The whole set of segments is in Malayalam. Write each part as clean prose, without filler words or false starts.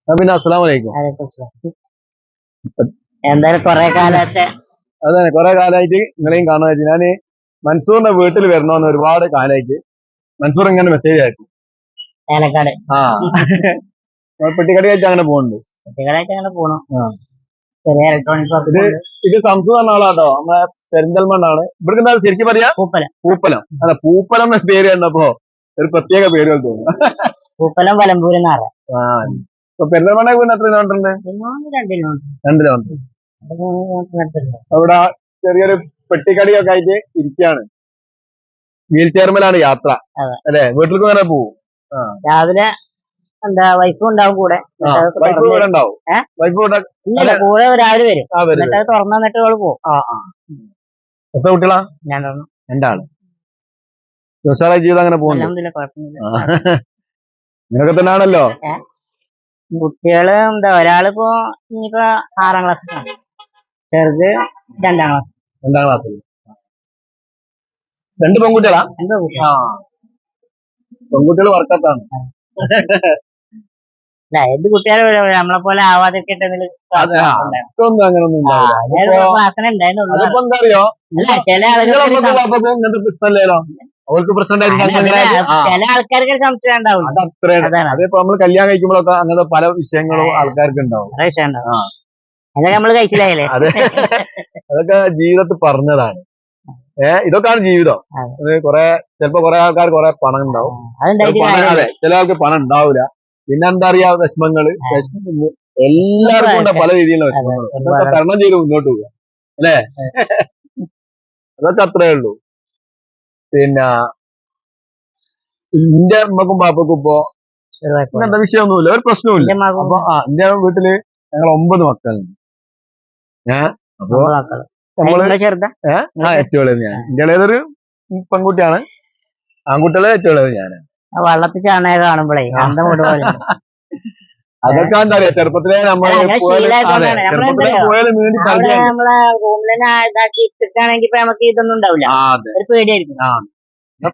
പിന്നെ അസ്സലാമലൈക്കും. എന്തായാലും കൊറേ കാലത്തെ അതെ, കൊറേ കാലമായിട്ട് നിങ്ങളെയും കാണാൻ വെച്ചു. ഞാന് മൻസൂറിന്റെ വീട്ടിൽ വരണമെന്ന് ഒരുപാട് കാലമായിട്ട് മൻസൂർ ഇങ്ങനെ മെസ്സേജ് അയക്കും. ഏലക്കാട് പെട്ടിക്കടയായിട്ട് അങ്ങനെ പോകുന്നുണ്ട്. കുട്ടികളായിട്ട് അങ്ങനെ പോണു. ചെറിയ ഇലക്ട്രോണിക്സ് ഇത് സംസു പറഞ്ഞ ആളാട്ടോ, നമ്മളെ പെരിന്തൽമണ്ണാണ്. ഇവിടേക്ക് എന്താ ശരിക്കും പറയാ? പൂപ്പലം. പൂപ്പലം അല്ല, പൂപ്പലം എന്ന പേര് കണ്ടപ്പോ ഒരു പ്രത്യേക പേരുകൾ തോന്നുന്നു. പൂപ്പലം വലമ്പൂര് എന്ന് പറയാം. ഇപ്പൊ പെരിന്തൽമണ്ണ വീണ് എത്ര കിലോമീറ്റർ ഉണ്ട്? 2 കിലോമീറ്റർ. അവിടെ ചെറിയൊരു പെട്ടിക്കടിയൊക്കെ ആയിട്ട് ഇരിക്കുകയാണ്. വീൽ ചെയർമേലാണ് യാത്ര അല്ലെ? വീട്ടിലേക്ക് വരെ പോവും. രാവിലെ എന്താ വൈഫും ഉണ്ടാവും കൂടെ. വൈഫ് കൂടെ ഉണ്ടാവും. വൈഫ് കൂടെ കൂടെ രാവിലെ വരും. എന്നിട്ട് അത് തുറന്നു തന്നിട്ട് അവള് പോകും. എത്ര കുട്ടികളാ? 2 ദിവസമായ ജീവിതം അങ്ങനെ പോകുന്നു. ഇങ്ങനൊക്കെ തന്നെയാണല്ലോ. കുട്ടികള് എന്താ, ഒരാളിപ്പോ ഇനിയിപ്പോ 6ാം ക്ലാസ്സിലാണ്, ചെറുത് 2ാം ക്ലാസ്സിൽ. 2 പെൺകുട്ടികളാ? പെൺകുട്ടികൾ വർക്കത്താണ്. എന്ത് കുട്ടികളെ നമ്മളെ പോലെ ആവാതിരിക്കട്ടെ. അങ്ങനൊന്നും എന്താ അറിയോ, ചില ആളുകൾക്ക് അവർക്ക് പ്രശ്നം. ചില ആൾക്കാർക്ക് സംശയം ഉണ്ടാവും. അതിപ്പോ നമ്മള് കല്യാണം കഴിക്കുമ്പോഴൊക്കെ അങ്ങനത്തെ പല വിഷയങ്ങളും ആൾക്കാർക്ക് ഉണ്ടാവും. അതൊക്കെ നമ്മള് കഴിച്ചില്ലായല്ലേ. അതൊക്കെ ജീവിതത്തിൽ പറഞ്ഞതാണ്. ഇതൊക്കെയാണ് ജീവിതം. ചിലപ്പോ കുറെ ആൾക്കാർ കുറെ പണം ഉണ്ടാവും. അതെ, ചില ആൾക്ക് പണം ഉണ്ടാവില്ല. പിന്നെ എന്താ അറിയാ, വിഷമങ്ങള് എല്ലാവർക്കും ഉണ്ട്, പല രീതിയിലുള്ള വിഷമങ്ങൾ. അതൊക്കെ തരണം ചെയ്ത് മുന്നോട്ട് പോവുക അല്ലേ? അതൊക്കെ അത്രേ ഉള്ളൂ. പിന്നെ എന്റെ അമ്മക്കും പാപ്പക്കും ഇപ്പൊ ഇങ്ങനത്തെ വിഷയമൊന്നുമില്ല, ഒരു പ്രശ്നവുമില്ല. അപ്പൊ എന്റെ വീട്ടില് ഞങ്ങൾ 9 മക്കളുണ്ട്. അപ്പൊ നമ്മള് ഏറ്റവും ഇളയത് ഞാൻ. എന്റെ ഇളയതൊരു പെൺകുട്ടിയാണ്. ആൺകുട്ടികളെ ഏറ്റവും ഇളയത് ഞാനാണ്. വള്ളത്തിൽ ചാണക കാണുമ്പോഴേ അതൊക്കെ എന്താ പറയാ, ചെറുപ്പത്തിലെ നമ്മളെ പോയാലും നീന്തി നമ്മളെ റൂമിൽ ഇതാക്കി ഇട്ടിട്ടാണെങ്കിൽ ഇപ്പൊ നമുക്ക് ഇതൊന്നും ഉണ്ടാവില്ല, ഒരു പേടിയായിരിക്കും.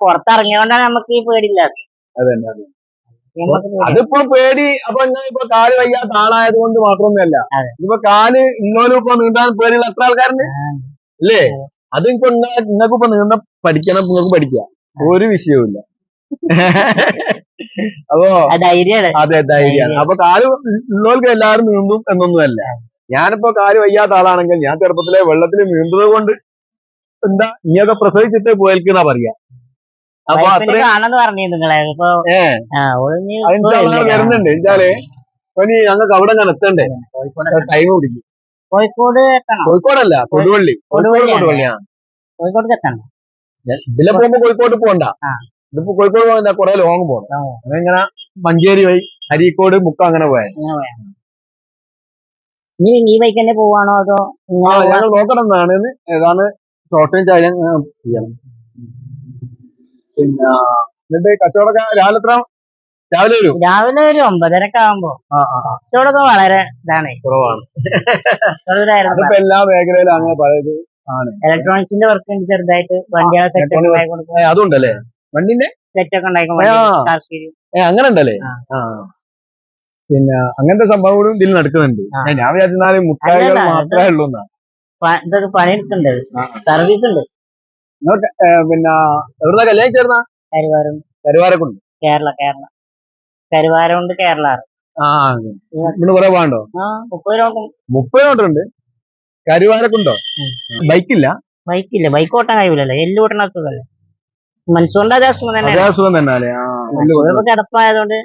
പുറത്തിറങ്ങിയോണ്ടാണ് നമുക്ക് ഈ പേടിയില്ലാത്ത. അതിപ്പോ പേടി. അപ്പൊ ഇപ്പൊ കാല് വയ്യാത്ത ആളായത് കൊണ്ട് മാത്രമൊന്നുമല്ല. ഇപ്പൊ കാല് ഇന്നോലും ഇപ്പൊ നീന്താൻ പേടിയുള്ള എത്ര ആൾക്കാരുണ്ട് അല്ലേ? അതിപ്പോ നിങ്ങൾക്ക് ഇപ്പൊ നീന്താൻ പഠിക്കണം, നിങ്ങൾക്ക് പഠിക്കാം, ഒരു വിഷയവുമില്ല. അപ്പോ അതെ, ധൈര്യമാണ്. അപ്പൊ കാല് ഉള്ളവർക്ക് എല്ലാവരും നീന്തും എന്നൊന്നുമല്ല. ഞാനിപ്പോ കാല് വയ്യാത്ത ആളാണെങ്കിൽ ഞാൻ ചെറുപ്പത്തിലെ വെള്ളത്തിൽ നീന്തുന്നത് കൊണ്ട് എന്താ നീയൊക്കെ പ്രസവിച്ചിട്ട് പോയേൽക്കുന്നാ പറയാ. അപ്പൊ വരുന്നുണ്ട് വെച്ചാല് ഇനി ഞങ്ങൾക്ക് അവിടെ ഞാൻ എത്തണ്ടേ, ടൈം പിടിക്കും. കോഴിക്കോടല്ല, കൊടുവള്ളി. കൊടുവള്ളിയാണ്. ഇതിലെ പോകുമ്പോ കോഴിക്കോട്ട് പോകണ്ട. ഇതിപ്പോ കോഴിക്കോട് പോകണ്ട, കുറെ ലോങ് പോകണം. അങ്ങനെ മഞ്ചേരി വഴി അരീക്കോട് മുക്കം അങ്ങനെ പോയാൽ. ഈ ബൈക്ക് തന്നെ പോവാണോ അതോ? ഞങ്ങൾ നോക്കണം എന്നാണ്. ഏതാണ് ഷോർട്ടേജ് ചെയ്യണം. പിന്നെ എന്നിട്ട് കച്ചവടമൊക്കെ രാവിലെ വരും. രാവിലെ ഒരു 9:30 ആകുമ്പോ കച്ചവടമൊക്കെ വളരെ ഇതാണ്, കുറവാണ്. അതിപ്പോ എല്ലാ മേഖലയിലും അങ്ങനെ പലത് ആണ്. ഇലക്ട്രോണിക്സിന്റെ വർക്ക് ഉണ്ട് ചെറുതായിട്ട്. വണ്ടികളെ അതുണ്ടല്ലേ, വണ്ടിന്റെ സെറ്റൊക്കെ ഉണ്ടായിക്കോ. അങ്ങനെ ഉണ്ടല്ലേ. പിന്നെ അങ്ങനത്തെ സംഭവങ്ങളും ഇതിൽ നടക്കുന്നുണ്ട്. ഞാൻ വിചാരിച്ചാല് മുട്ടായികൾ മാത്രമേ ഉള്ളൂ എന്നാ. ഇതൊക്കെ പണിയെടുക്കുന്നുണ്ട്, സർവീസ് ഉണ്ട്. പിന്നെ എവിടുന്ന കല്യാണം ചേർന്ന? കരുവാരക്കുണ്ട്. കേരള കരുവാരമുണ്ട്, കേരള. ഇവിടെ കുറെ പോകണ്ടോ? 30 കിലോമീറ്റർ ഉണ്ട്. കരുവാരക്കുണ്ടോ? ബൈക്കില്ല. ബൈക്ക് ഓട്ടാൻ കഴിയൂലല്ലോ, എല്ല് ഓട്ടണ അസുഖല്ലേ. മൻസൂറിന്റെ അതേ അസുഖം തന്നെ. കിടപ്പായതുകൊണ്ട്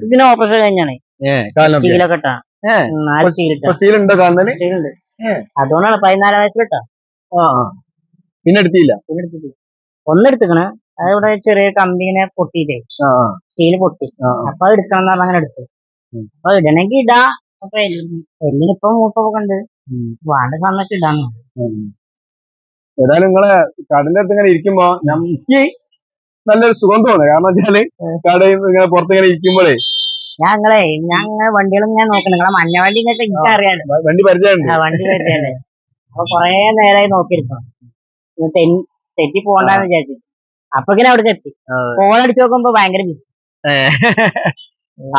ഇതിന് ഓപ്പറേഷൻ കഴിഞ്ഞാണ്. സ്റ്റീലൊക്കെ ഇട്ടാ 4 സ്റ്റീൽ ഉണ്ട്. അതുകൊണ്ടാണ് 14 വയസ്സിലിട്ടാ. പിന്നെ എടുത്തില്ല. ഒന്നെടുത്തിക്കണ്. അതിവിടെ ചെറിയ കമ്പിനെ പൊട്ടിയിട്ടേ സ്റ്റീല് പൊട്ടി. അപ്പൊ അത് എടുക്കണം എന്ന് പറഞ്ഞാൽ അങ്ങനെ എടുത്തു. അപ്പൊ ഇടണമെങ്കിൽ ഇടാ. അപ്പൊ എല്ലിനിപ്പം മൂപ്പൊക്കെ ഉണ്ട്, വേണ്ട സമയത്ത് ഇടാന്ന്. ഏതായാലും നിങ്ങളെ കടന്റെ അടുത്ത് ഇങ്ങനെ ഇരിക്കുമ്പോ എനിക്ക് നല്ലൊരു സുഖം തോന്നുന്നു. കാരണം വെച്ചാല് കടയിൽ ഇങ്ങനെ പുറത്തിങ്ങനെ ഇരിക്കുമ്പോഴേ ഞാൻ വണ്ടികളും ഞാൻ നോക്കണം. നിങ്ങളെ മഞ്ഞ വണ്ടി എനിക്ക് അറിയാലോ, വണ്ടി പരിചയമുണ്ട്. വണ്ടി പരിചയല്ലേ. അപ്പൊ കൊറേ നേരമായി നോക്കിയിരിക്കണം, തെറ്റി പോകണ്ടെന്ന് വിചാരിച്ചു. അപ്പൊക്കിനെ അവിടേക്ക് എത്തി. ഫോൺ അടിച്ചു നോക്കുമ്പോ ഭയങ്കര ബിസി.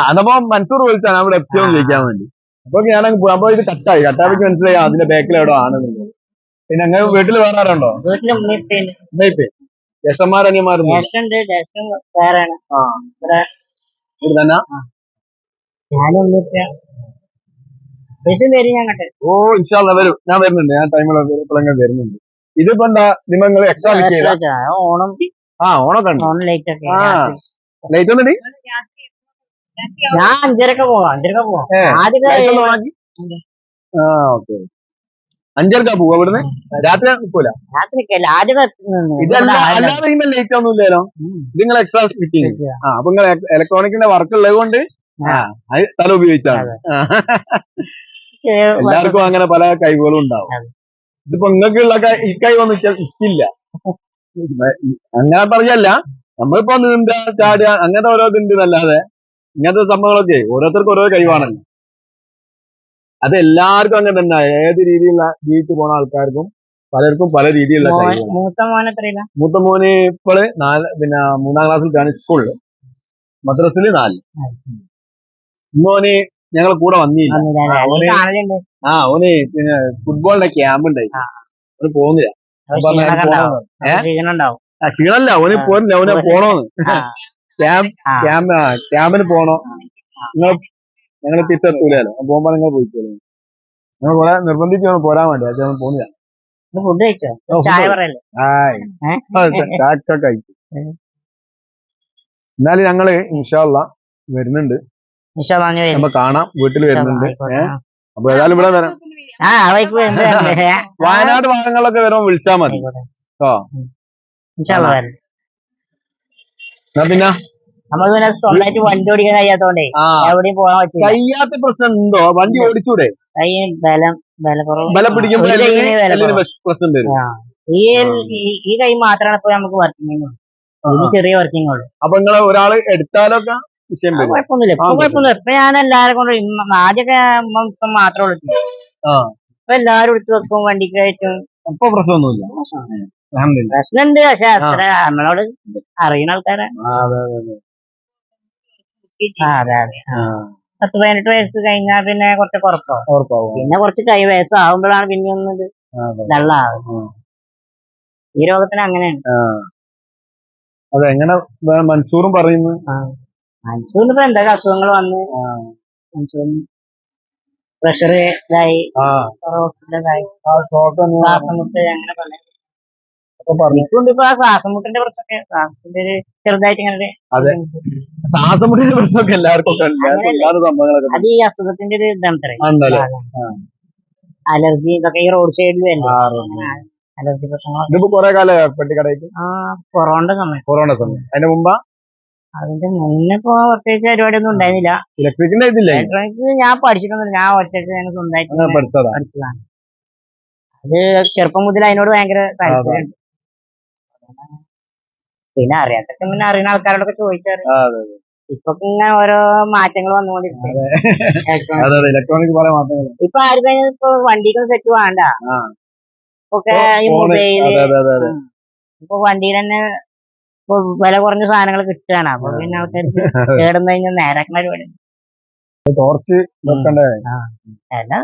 അതപ്പോ മൻസൂർ വിളിച്ചാണ് അവിടെ എത്തിയോന്ന് ചോദിക്കാൻ വേണ്ടി. അപ്പൊ ഞാനങ്ങ് പോയി. അപ്പൊ ഇത് കട്ടായി. കട്ടാപ്പിക്ക് മനസ്സിലായി അതിന്റെ ബാക്കിൽ എവിടെ ആണെന്നുള്ളത്. പിന്നെ അങ്ങനെ വീട്ടിൽ വേറെ ആരുണ്ടോ? വീട്ടില് ഉമ്മയിപ്പേണ്ട്. ജ്യേഷ്ഠന്മാർ അനിയന്മാരൊന്നും ജ്യേഷ്ഠണ്ട്. ജ്യേഷ്ഠൻ വേറെയാണ്. ഇവിടെ തന്നെ. ഞാനും ഉമ്മയിപ്പ വരും. ഞാൻ കണ്ടത്. ഓ ഇൻഷാ അല്ലാഹ് വരും. ഞാൻ വരുന്നുണ്ട്. ഞാൻ ടൈമിൽ വരുന്നുണ്ട്. ഇതിപ്പോ എന്താ നിങ്ങൾ എക്സ്ട്രാ ഓണം ഓണൊക്കെ ഉണ്ട്. ഓണം ലൈറ്റ് ഒക്കെ ലൈറ്റ് ഒന്നും ഞാൻ 5:30 പോവാം. ആദ്യം ഓക്കെ 5:30 പോവാ ഇവിടുന്ന്. രാത്രി നിൽക്കൂല. രാത്രിക്കല്ല ആദ്യം അല്ലാതെ ലൈറ്റ് ഒന്നും ഇല്ലല്ലോ. ഇത് നിങ്ങൾ എക്സ്ട്രാ ഫിറ്റിംഗ്. അപ്പൊ നിങ്ങൾ ഇലക്ട്രോണിക്കിന്റെ വർക്ക് ഉള്ളത് കൊണ്ട് അത് തല ഉപയോഗിച്ചാണ്. എല്ലാവർക്കും അങ്ങനെ പല കഴിവുകളും ഉണ്ടാവും. ഇതിപ്പോ നിങ്ങൾക്കുള്ള ഈ കഴിവൊന്നും ഇല്ല. അങ്ങനെ പറഞ്ഞല്ല. നമ്മളിപ്പോ നീന്താ ചാടുക അങ്ങനത്തെ ഓരോ ഇതുണ്ട് എന്നല്ലാതെ ഇങ്ങനത്തെ സംഭവങ്ങളൊക്കെ ഓരോരുത്തർക്കും ഓരോ കഴിവാണല്ലോ. അത് എല്ലാവർക്കും അങ്ങനെ തന്നെ. ഏത് രീതിയിലുള്ള ജീവിച്ചു പോണ ആൾക്കാർക്കും പലർക്കും പല രീതിയിലുള്ള കഴിവാണ്. മൂത്ത മോന് ഇപ്പോള് 3-ാം ക്ലാസ്സിൽ സ്കൂളില്, മദ്രസില് 4. ഇന്നോന് ഞങ്ങളെ കൂടെ വന്നില്ല. ഓന് പിന്നെ ഫുട്ബോളിന്റെ ക്യാമ്പ് ഉണ്ടായി. അവന് പോകുന്നില്ല. ക്ഷീണല്ല, ഓന് പോരില്ല. ഓന് പോണോന്ന് ക്യാമ്പിന് പോണോ. ഞങ്ങൾ തിരിച്ചെത്തൂലോ. പോകുമ്പോ നിങ്ങൾ പോയിക്കോളൂ. ഞങ്ങൾ കുറെ നിർബന്ധിച്ചു പോരാൻ വേണ്ടി. അത് ഞങ്ങൾ പോകുന്നില്ല. ഫുഡ് കഴിച്ചോ? കഴിച്ചു. എന്നാലും ഞങ്ങള് ഇൻഷാ അല്ലാഹ് വരുന്നുണ്ട്. നമ്മ കാണാം. വീട്ടിൽ വരുന്നുണ്ട്. അപ്പൊ ഏതായാലും ഇവിടെ വരാം. വയനാട് ഭാഗങ്ങളിലൊക്കെ വരുമ്പോ വിളിച്ചാ മതി. പിന്നെ സ്വന്തമായിട്ട് വണ്ടി ഓടിക്കാൻ കഴിയാത്തോണ്ടേ എവിടെയും പോകാൻ പറ്റില്ല. കഴിയാത്ത പ്രശ്നം ഉണ്ടോ? വണ്ടി ഓടിച്ചൂടെ? ബലം പിടിക്കുമ്പോൾ പ്രശ്നം വരും. ഈ കൈ മാത്രമാണ് ഇപ്പൊ നമുക്ക് വർക്കിംഗ്. ചെറിയ വർക്കിംഗ് ഉള്ളു. അപ്പൊ നിങ്ങളെ ഒരാള് എടുത്താലൊക്കെ വിഷയം വരും. കുഴപ്പമൊന്നുമില്ല. ഇപ്പൊ ഞാൻ എല്ലാരും കൊണ്ട് ആദ്യമൊക്കെ ഇപ്പം മാത്രമേ ഉള്ളൂ. ഇപ്പൊ എല്ലാരും എടുത്തു വെക്കും വണ്ടിക്ക് കയറ്റും. ഇപ്പൊ പ്രശ്നമൊന്നുമില്ല. പ്രശ്നമുണ്ട്. പക്ഷെ അത്ര നമ്മളോട് അറിയുന്ന ആൾക്കാരെ. അതെ 10-18 വയസ്സ് കഴിഞ്ഞാൽ പിന്നെ കുറച്ച് കുറപ്പാവും. പിന്നെ കുറച്ച് വയസ്സാവുമ്പോഴാണ് പിന്നെ ഒന്നത് ഡള്ളാവും. ഈ രോഗത്തിന് അങ്ങനെയാണ്. അതെങ്ങനെ മൻസൂറും പറയുന്നു. മൻസൂറിന് ഇപ്പൊ എന്തൊക്കെ അസുഖങ്ങൾ വന്ന് മൻസൂറിന് പ്രഷർ ഇതായി, ശ്വാസമുട്ട് അങ്ങനെ പറഞ്ഞിട്ടുണ്ട്. ഇപ്പൊ ആ ശ്വാസമുട്ടിന്റെ പ്രശ്നമൊക്കെ ചെറുതായിട്ട് ഇങ്ങനെ ശ്വാസമുട്ടിന്റെ പ്രശ്നമൊക്കെ എല്ലാവർക്കും അത് ഈ അസുഖത്തിന്റെ ഒരു ഇതാണ്. അലർജി ഇതൊക്കെ ഈ റോഡ് സൈഡിൽ അലർജി പ്രശ്നങ്ങൾ കുറെ കാലം പെട്ടിക്കടയിട്ട്. കൊറോണ സമയം. അതിന്റെ മുമ്പ് അതിന്റെ മുന്നേ ഇപ്പൊ പ്രത്യേകിച്ച് പരിപാടിയൊന്നും ഉണ്ടായിരുന്നില്ല. ഇലക്ട്രിക് ഞാൻ പഠിച്ചിട്ടൊന്നുമില്ല. ഞാൻ ഒറ്റയ്ക്ക് സ്വന്തമായിട്ട് പഠിച്ചതാണ്. അത് ചെറുപ്പം മുതൽ അതിനോട് ഭയങ്കര താല്പര്യമുണ്ട്. പിന്നെ അറിയാത്തൊക്കെ പിന്നെ അറിയുന്ന ആൾക്കാരോടൊക്കെ ചോദിച്ചാറ്. ഇപ്പൊ ഇങ്ങനെ ഓരോ മാറ്റങ്ങൾ വന്നുകൊണ്ടിരിക്കും. ഇപ്പൊ ആർക്കും ഇപ്പൊ വണ്ടിക്ക് സെറ്റ് വേണ്ട. ഒക്കെ ഈ മൊബൈല് ഇപ്പൊ വണ്ടിയിൽ തന്നെ വില കുറഞ്ഞ സാധനങ്ങൾ കിട്ടുകയാണ്. അപ്പൊ പിന്നെ ആൾക്കാർക്ക് കേടുന്നു കഴിഞ്ഞാൽ നേരാക്കുന്ന പരിപാടി. എല്ലാം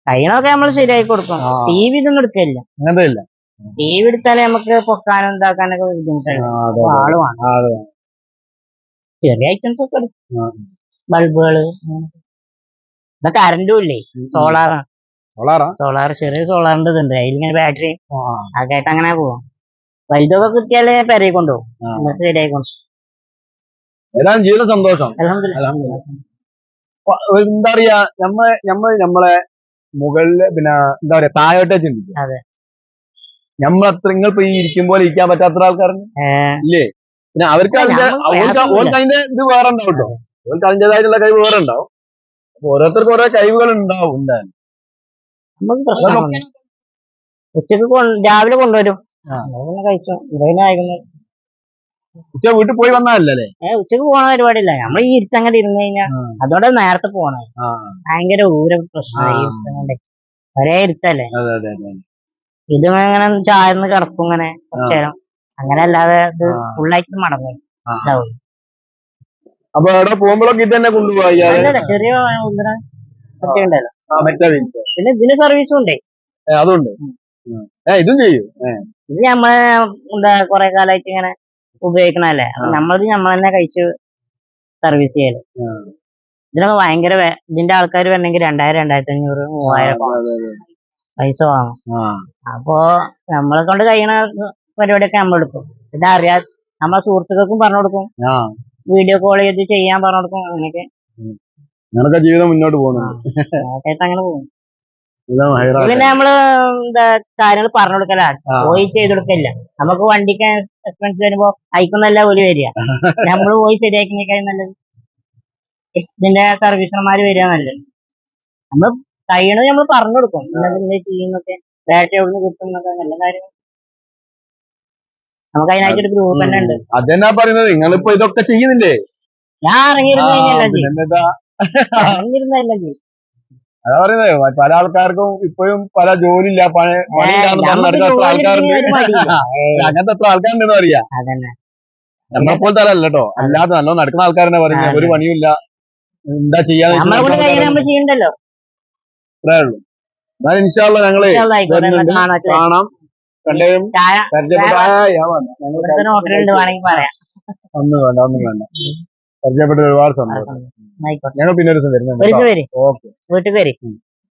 കഴിയണമൊക്കെ നമ്മൾ ശരിയായി കൊടുക്കും. TV ഇതൊന്നും എടുക്കില്ല. TV എടുത്താലേ നമുക്ക് പൊക്കാനും ഇതാക്കാനൊക്കെ ബുദ്ധിമുട്ടാണ്. ആള് ചെറിയ ഐറ്റംസ് ഒക്കെ എടുക്കും. ബൾബുകള് ഇപ്പൊ കറണ്ടും ഇല്ലേ. സോളാർ ചെറിയ സോളാറിന്റെ ഇതുണ്ട്. അതിലിങ്ങനെ ബാറ്ററി ഒക്കെ ആയിട്ട് അങ്ങനെ പോവാം. വലുതൊക്കെ കിട്ടിയാലേ പെരയെ കൊണ്ടുപോകും. ശരിയായി കൊണ്ടുപോകും. ജീവിത സന്തോഷം. എന്താ പറയാ, നമ്മളെ മുകളില് പിന്നെ എന്താ പറയാ താഴോട്ടേ ചിന്തിക്കും. നമ്മളത്ര നിങ്ങളിപ്പോ ഈ ഇരിക്കും പോലെ ഇരിക്കാൻ പറ്റാത്ത ആൾക്കാരുണ്ട് ഇല്ലേ? പിന്നെ അവർക്ക് അതിന്റെ ഇത് വേറെ ഉണ്ടാവും കേട്ടോ. അവർക്ക് അതിൻ്റെതായിട്ടുള്ള കഴിവ് വേറെ ഉണ്ടാവും. അപ്പൊ ഓരോരുത്തർക്കും ഓരോ കഴിവുകൾ ഉണ്ടാവും. എന്തായാലും ഉച്ചക്ക് രാവിലെ കൊണ്ടുവരും. കഴിച്ചു. ഉച്ച വീട്ടിൽ പോയി വന്നാലല്ലേ? ഉച്ചക്ക് പോണ പരിപാടിയില്ല. നമ്മൾ ഈ ഇരുത്തങ്ങോട്ട് ഇരുന്ന് കഴിഞ്ഞാൽ അതോടെ നേരത്തെ പോണേ. ഭയങ്കര പ്രശ്നം. ഒരേ ഇരുത്തല്ലേ. ഇത് ഇങ്ങനെ ചായന്ന് കിടക്കും ഇങ്ങനെ കുറച്ചു നേരം. അങ്ങനെ അല്ലാതെ ഇത് ഫുള്ളായിട്ട് മടങ്ങും. ഇതാവും. അപ്പൊ അവിടെ പോകുമ്പോഴൊക്കെ ഇത് തന്നെ കൊണ്ടുപോയി അല്ലല്ല, ചെറിയ ഉണ്ടല്ലോ. മറ്റേ പിന്നെ ഇതിന് സർവീസും ഉണ്ട്. അതുണ്ട്. ഇതും ചെയ്യും. ഇത് നമ്മള് എന്താ കൊറേ കാലമായിട്ട് ഇങ്ങനെ ഉപയോഗിക്കണല്ലേ. അപ്പൊ നമ്മളത് നമ്മൾ തന്നെ കഴിച്ച് സർവീസ് ചെയ്യല്. ഇതിനൊക്കെ ഭയങ്കര ഇതിന്റെ ആൾക്കാർ വരണമെങ്കിൽ 2000, 2500, 3000 പൈസ വാങ്ങും. അപ്പൊ നമ്മളെ കൊണ്ട് കഴിയണ പരിപാടിയൊക്കെ നമ്മളെടുക്കും. ഇതറിയാ നമ്മളെ സുഹൃത്തുക്കൾക്കും പറഞ്ഞു കൊടുക്കും, വീഡിയോ കോൾ ചെയ്ത് ചെയ്യാൻ പറഞ്ഞു കൊടുക്കും. അങ്ങനെയൊക്കെ ജീവിതം മുന്നോട്ട് പോകുന്നു. അങ്ങനെ പോകും. പിന്നെ നമ്മള് എന്താ കാര്യങ്ങൾ പറഞ്ഞു കൊടുക്കല, പോയി ചെയ്ത് കൊടുക്കില്ല. നമുക്ക് വണ്ടിക്ക് എക്സ്പെൻസ് വരുമ്പോ അയക്കുന്നല്ല ഒരു വരിക. നമ്മള് പോയി ശരിയാക്കുന്നേക്കാൾ നല്ലത് ഇതിന്റെ സർവീസർമാര് വരിക നല്ലത്. നമ്മള് കഴിയണത് നമ്മൾ പറഞ്ഞു കൊടുക്കും, ഇന്നതിന്റെ ചെയ്യുന്നൊക്കെ ബാറ്ററി എവിടുന്ന് കിട്ടും എന്നൊക്കെ നല്ല കാര്യം. നമുക്ക് അതിനായിട്ടൊരു ഗ്രൂപ്പ് തന്നെ ഉണ്ട്. അതെന്നാ പറയുന്നത്, നിങ്ങളിപ്പോ ഇതൊക്കെ ചെയ്യുന്നില്ലേ? ഞാൻ ഇറങ്ങിയിരുന്നില്ല. അതാ പറയുന്നത്, പല ആൾക്കാർക്കും ഇപ്പോഴും പല ജോലി ഇല്ല, പണിയില്ലാന്ന് നടക്കുന്ന എത്ര ആൾക്കാരുണ്ട്. അങ്ങനത്തെ എത്ര ആൾക്കാരുണ്ടെന്ന് പറയാ. നമ്മളെപ്പോലത്തെ ആളല്ല കേട്ടോ, അല്ലാതെ നല്ലോ നടക്കുന്ന ആൾക്കാരെന്നെ പറയുന്നത് ഒരു പണിയും ഇല്ല, എന്താ ചെയ്യാന്ന് ചെയ്യണ്ടല്ലോ. അത്രേ ഉള്ളൂ. എന്നാലും ഇൻഷാ അല്ലാഹ് ഞങ്ങള് കാണാം, കണ്ടേരും ഒന്നും വേണ്ട. പരിചയപ്പെട്ട ഒരുപാട് സന്തോഷം. ഞങ്ങൾ പിന്നെ ഒരു ദിവസം വരുന്നുണ്ട്. വീട്ടിൽ വരും.